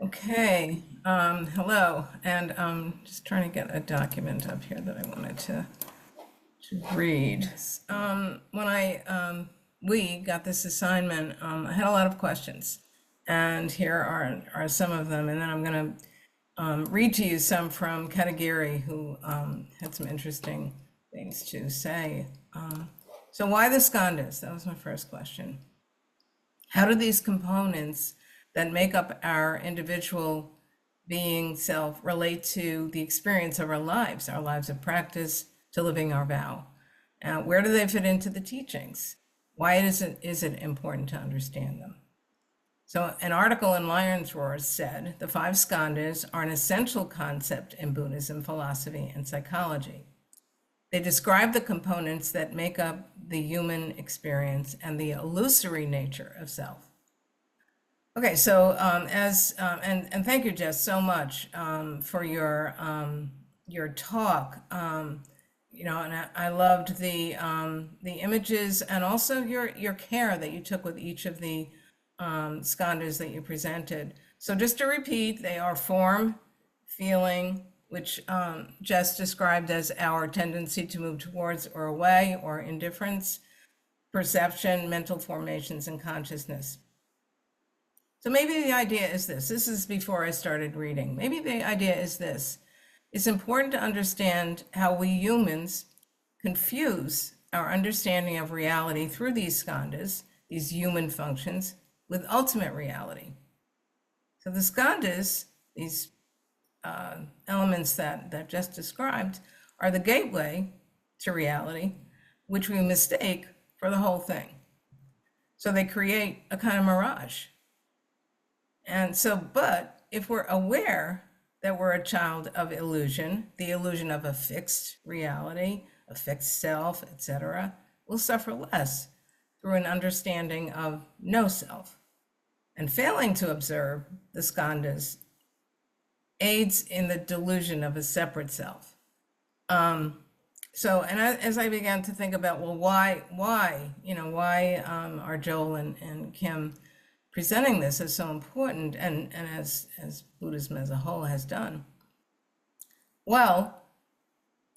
Okay, hello, and just trying to get a document up here that I wanted to read. When we got this assignment, I had a lot of questions, and here are some of them, and then I'm going to read to you some from Katagiri, who had some interesting things to say. So why the Skandhas? That was my first question. How do these components that make up our individual being self relate to the experience of our lives of practice to living our vow? Where do they fit into the teachings? Why is it important to understand them? So an article in Lion's Roar said, the five skandhas are an essential concept in Buddhism, philosophy, and psychology. They describe the components that make up the human experience and the illusory nature of self. Okay, so and thank you, Jess, so much for your talk. And I loved the images and also your care that you took with each of the skandhas that you presented. So just to repeat, they are form, feeling, which Jess described as our tendency to move towards or away, or indifference, perception, mental formations, and consciousness. So maybe the idea is this. This is before I started reading. Maybe the idea is this. It's important to understand how we humans confuse our understanding of reality through these skandhas, these human functions, with ultimate reality. So the skandhas, these elements that just described, are the gateway to reality, which we mistake for the whole thing. So they create a kind of mirage. And so, but if we're aware that we're a child of illusion, the illusion of a fixed reality, a fixed self, etc., we'll suffer less through an understanding of no self. And failing to observe the skandhas aids in the delusion of a separate self. As I began to think about, well, why are Joel and Kim presenting this as so important, and as Buddhism as a whole has done? Well,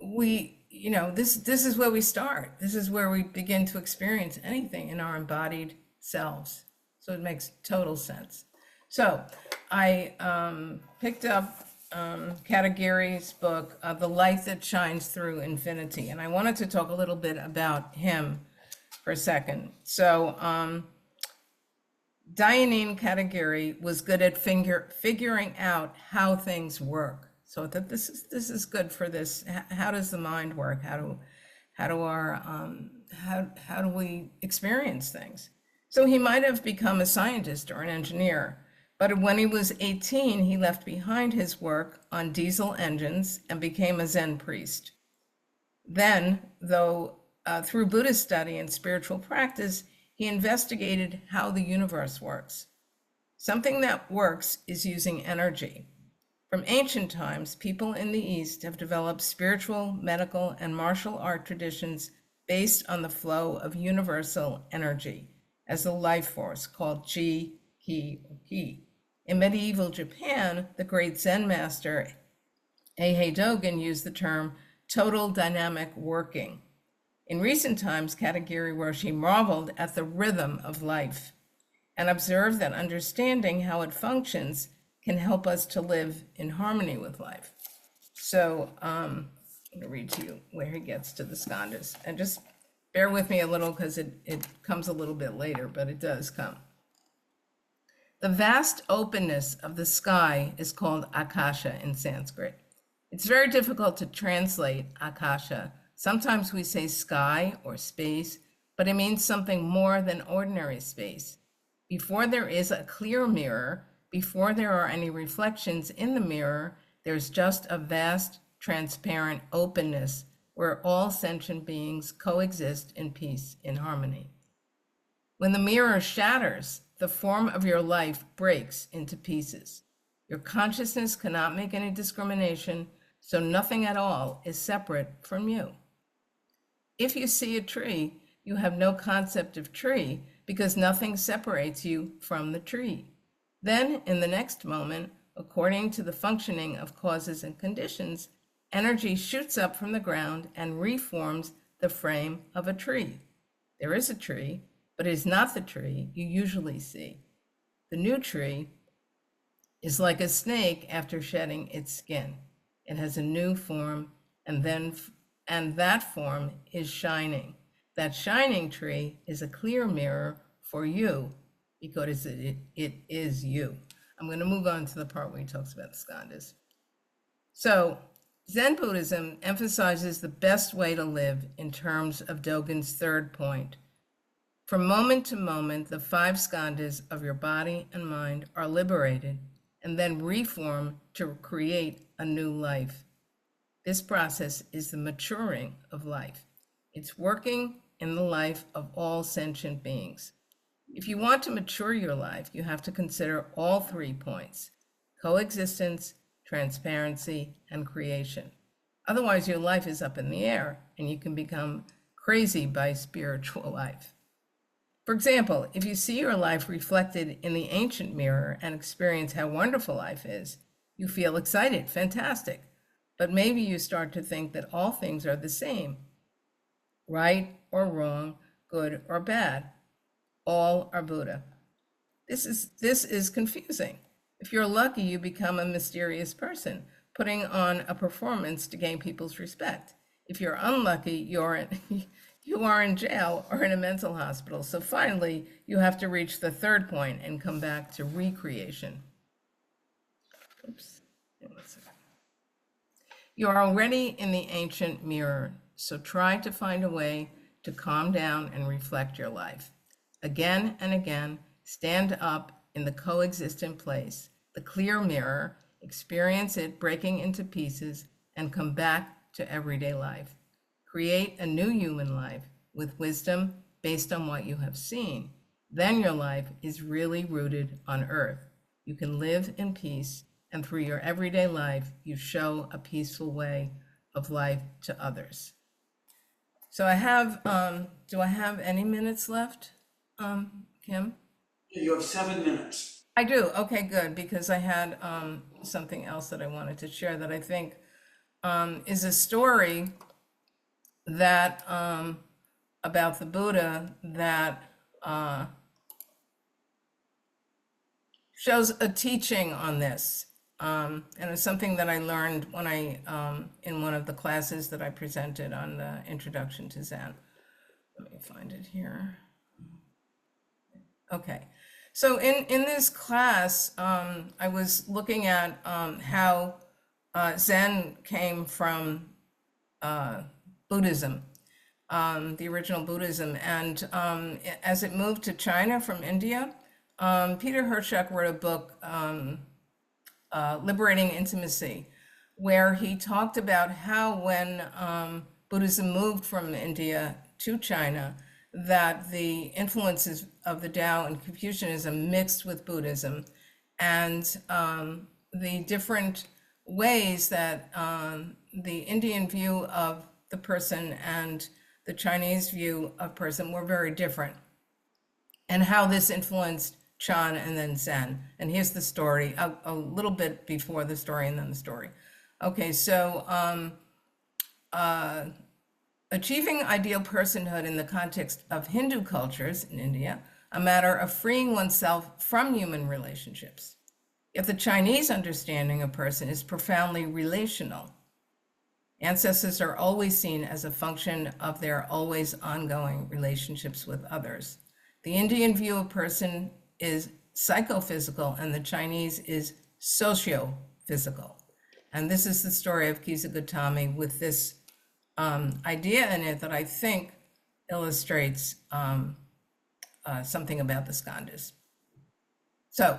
this is where we start. This is where we begin to experience anything in our embodied selves. So it makes total sense. So I picked up Katagiri's book, The Light That Shines Through Infinity, and I wanted to talk a little bit about him for a second. So Dayaneen Katagiri was good at figuring out how things work. So that this is good for this. How does the mind work? How do we experience things? So he might have become a scientist or an engineer, but when he was 18, he left behind his work on diesel engines and became a Zen priest. Then, though, through Buddhist study and spiritual practice, he investigated how the universe works. Something that works is using energy. From ancient times, people in the East have developed spiritual, medical, and martial art traditions based on the flow of universal energy as the life force called Chi, Ki, or Ki. In medieval Japan, the great Zen master Eihei Dogen used the term total dynamic working. In recent times, Katagiri Roshi marveled at the rhythm of life and observed that understanding how it functions can help us to live in harmony with life. So I'm going to read to you where he gets to the skandhas. And just bear with me a little because it comes a little bit later, but it does come. The vast openness of the sky is called Akasha in Sanskrit. It's very difficult to translate Akasha. Sometimes we say sky or space, but it means something more than ordinary space. Before there is a clear mirror, before there are any reflections in the mirror, there's just a vast, transparent openness where all sentient beings coexist in peace, in harmony. When the mirror shatters, the form of your life breaks into pieces. Your consciousness cannot make any discrimination, so nothing at all is separate from you. If you see a tree, you have no concept of tree because nothing separates you from the tree. Then, in the next moment, according to the functioning of causes and conditions, energy shoots up from the ground and reforms the frame of a tree. There is a tree, but it is not the tree you usually see. The new tree is like a snake after shedding its skin. It has a new form, and that form is shining. That shining tree is a clear mirror for you because it is you. I'm going to move on to the part where he talks about the skandhas. So Zen Buddhism emphasizes the best way to live in terms of Dogen's third point. From moment to moment, the 5 skandhas of your body and mind are liberated and then reform to create a new life. This process is the maturing of life. It's working in the life of all sentient beings. If you want to mature your life, you have to consider all 3 points: coexistence, transparency, and creation. Otherwise, your life is up in the air and you can become crazy by spiritual life. For example, if you see your life reflected in the ancient mirror and experience how wonderful life is, you feel excited, fantastic. But maybe you start to think that all things are the same, right or wrong, good or bad. All are Buddha. This is confusing. If you're lucky, you become a mysterious person, putting on a performance to gain people's respect. If you're unlucky, you are in jail or in a mental hospital. So finally, you have to reach the third point and come back to recreation. Oops. You are already in the ancient mirror, so try to find a way to calm down and reflect your life. Again and again, stand up in the coexistent place, the clear mirror, experience it breaking into pieces, and come back to everyday life. Create a new human life with wisdom based on what you have seen. Then your life is really rooted on earth. You can live in peace, and through your everyday life, you show a peaceful way of life to others. So I have, do I have any minutes left, Kim? You have 7 minutes. I do, okay, good, because I had something else that I wanted to share that I think is a story that about the Buddha that shows a teaching on this. And it's something that I learned when in one of the classes that I presented on the Introduction to Zen. Let me find it here. Okay, so in this class, I was looking at how Zen came from Buddhism, the original Buddhism, and as it moved to China from India, Peter Hirschak wrote a book, Liberating Intimacy, where he talked about how when Buddhism moved from India to China, that the influences of the Tao and Confucianism mixed with Buddhism, and the different ways that the Indian view of the person and the Chinese view of person were very different, and how this influenced Chan and then Zen. And here's the story, a little bit before the story and then the story. Okay, so achieving ideal personhood in the context of Hindu cultures in India, a matter of freeing oneself from human relationships. Yet the Chinese understanding of person is profoundly relational. Ancestors are always seen as a function of their always ongoing relationships with others. The Indian view of person is psychophysical and the Chinese is socio-physical. And this is the story of Kisa Gautami with this idea in it that I think illustrates something about the skandhas. So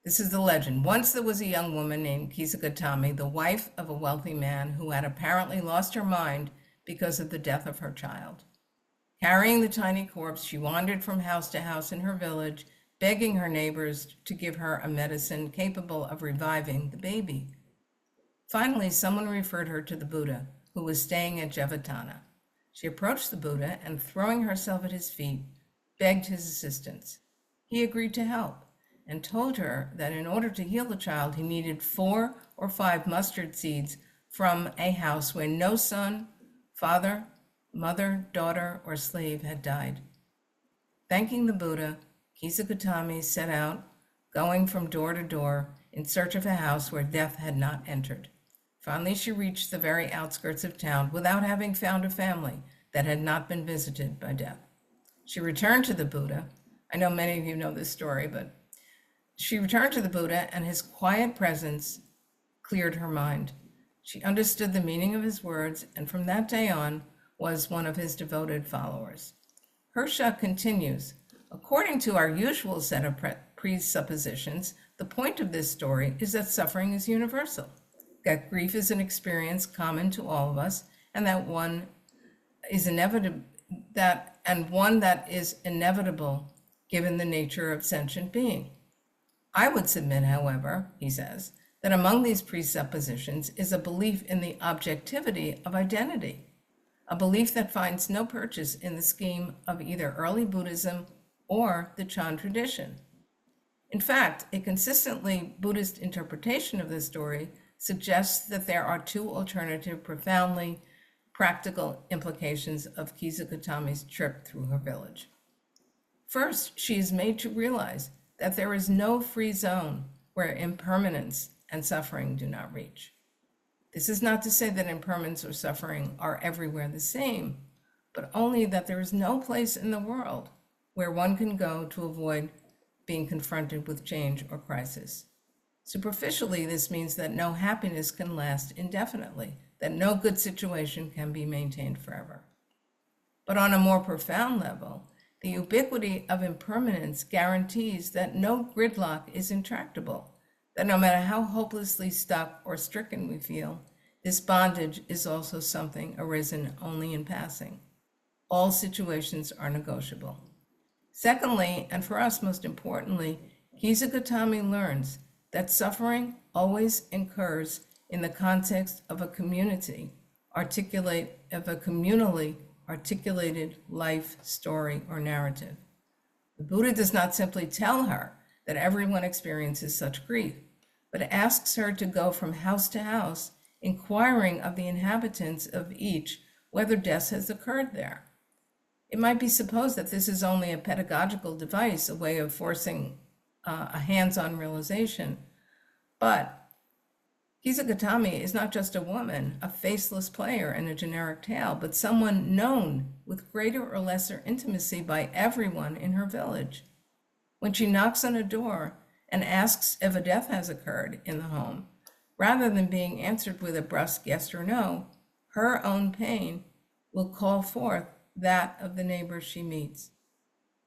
this is the legend. Once there was a young woman named Kisa Gautami, the wife of a wealthy man who had apparently lost her mind because of the death of her child. Carrying the tiny corpse, she wandered from house to house in her village, begging her neighbors to give her a medicine capable of reviving the baby. Finally, someone referred her to the Buddha, who was staying at Javatana. She approached the Buddha and, throwing herself at his feet, begged his assistance. He agreed to help, and told her that in order to heal the child, he needed 4 or 5 mustard seeds from a house where no son, father, mother, daughter, or slave had died. Thanking the Buddha, Kisagutami set out, going from door to door in search of a house where death had not entered. Finally, she reached the very outskirts of town without having found a family that had not been visited by death. She returned to the Buddha. I know many of you know this story, but she returned to the Buddha, and his quiet presence cleared her mind. She understood the meaning of his words, and from that day on was one of his devoted followers. Hersha continues, according to our usual set of presuppositions, the point of this story is that suffering is universal, that grief is an experience common to all of us, and that one is inevitable, that is inevitable given the nature of sentient being. I would submit, however, he says, that among these presuppositions is a belief in the objectivity of identity, a belief that finds no purchase in the scheme of either early Buddhism or the Chan tradition. In fact, a consistently Buddhist interpretation of this story suggests that there are 2 alternative, profoundly practical implications of Kisagutami's trip through her village. First, she is made to realize that there is no free zone where impermanence and suffering do not reach. This is not to say that impermanence or suffering are everywhere the same, but only that there is no place in the world where one can go to avoid being confronted with change or crisis. Superficially, this means that no happiness can last indefinitely, that no good situation can be maintained forever. But on a more profound level, the ubiquity of impermanence guarantees that no gridlock is intractable, that no matter how hopelessly stuck or stricken we feel, this bondage is also something arisen only in passing. All situations are negotiable. Secondly, and for us most importantly, Kisagutami learns that suffering always occurs in the context of a communally articulated life, story, or narrative. The Buddha does not simply tell her that everyone experiences such grief, but asks her to go from house to house, inquiring of the inhabitants of each whether death has occurred there. It might be supposed that this is only a pedagogical device, a way of forcing a hands-on realization, but Kisagutami is not just a woman, a faceless player in a generic tale, but someone known with greater or lesser intimacy by everyone in her village. When she knocks on a door and asks if a death has occurred in the home, rather than being answered with a brusque yes or no, her own pain will call forth that of the neighbors she meets.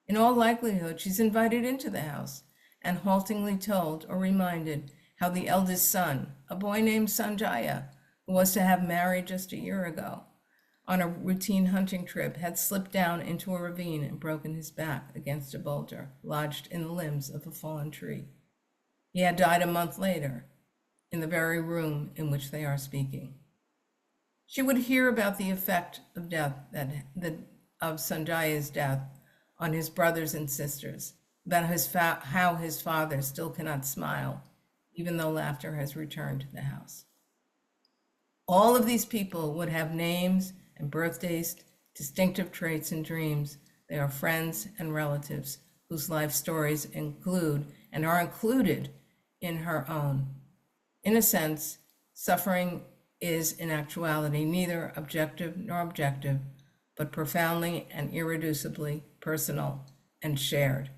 In all likelihood, she's invited into the house and haltingly told or reminded how the eldest son, a boy named Sanjaya, who was to have married just a year ago, on a routine hunting trip, had slipped down into a ravine and broken his back against a boulder lodged in the limbs of a fallen tree. He had died a month later, in the very room in which they are speaking. She would hear about the effect of death, of Sanjaya's death, on his brothers and sisters, about how his father still cannot smile, even though laughter has returned to the house. All of these people would have names and birthdays, distinctive traits and dreams. They are friends and relatives whose life stories include and are included in her own. In a sense, suffering is in actuality neither objective nor objective, but profoundly and irreducibly personal and shared.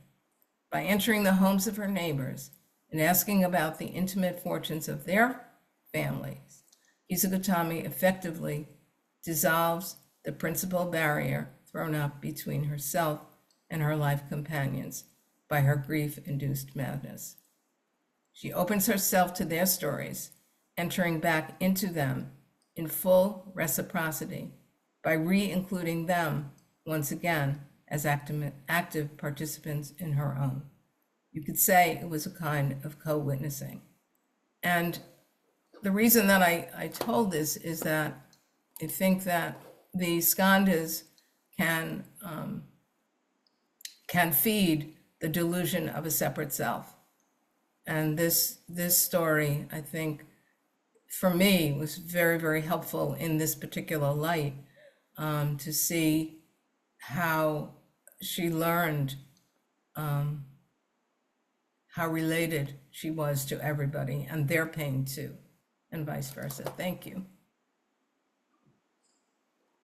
By entering the homes of her neighbors and asking about the intimate fortunes of their families, Kisagutami effectively dissolves the principal barrier thrown up between herself and her life companions by her grief-induced madness. She opens herself to their stories, entering back into them in full reciprocity by re-including them once again as active participants in her own. You could say it was a kind of co-witnessing. And the reason that I told this is that I think that the Skandhas can feed the delusion of a separate self. And this story, I think, for me, was very, very helpful in this particular light, to see how she learned how related she was to everybody and their pain too, and vice versa. Thank you.